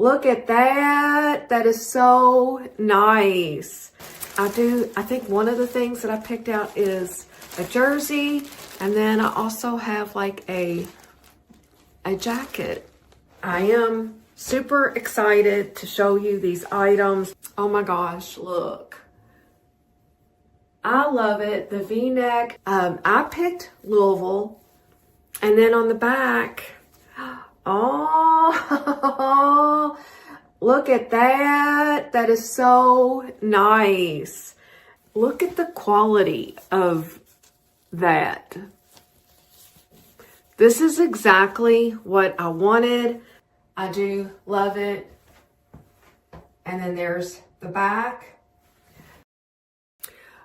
Look at that. That is so nice. I think one of the things that I picked out is a jersey. And then I also have like a jacket. I am super excited to show you these items. Oh my gosh, look. I love it. The V-neck. I picked Louisville. And then on the back, oh, look at that. That is so nice. Look at the quality of that. This is exactly what I wanted. I do love it. And then there's the back.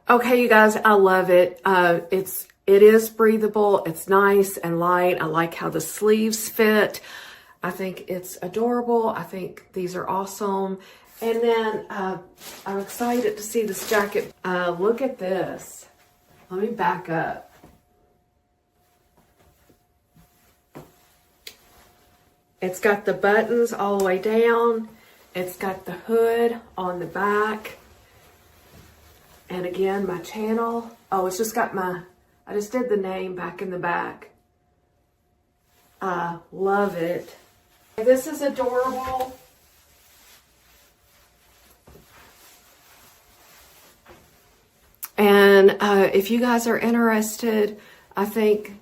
Okay, you guys, I love it. It is breathable. It's nice and light. I like how the sleeves fit. I think it's adorable. I think these are awesome. And then I'm excited to see this jacket. Look at this. Let me back up. It's got the buttons all the way down. It's got the hood on the back. And again, my channel. Oh, it's just got I just did the name back in the back. I love it. This is adorable. And if you guys are interested, I think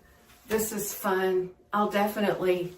this is fun. I'll definitely.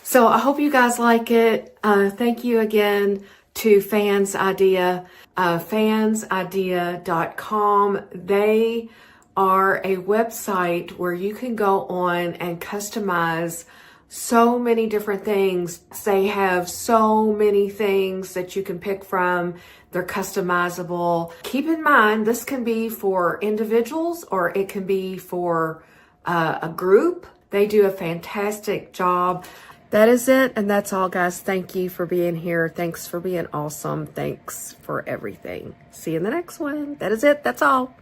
So I hope you guys like it. Thank you again to Fansidea, fansidea.com. They are a website where you can go on and customize so many different things. They have so many things that you can pick from. They're customizable. Keep in mind, this can be for individuals or it can be for a group. They do a fantastic job. That is it, and that's all, guys. Thank you for being here. Thanks for being awesome. Thanks for everything. See you in the next one. That is it. That's all.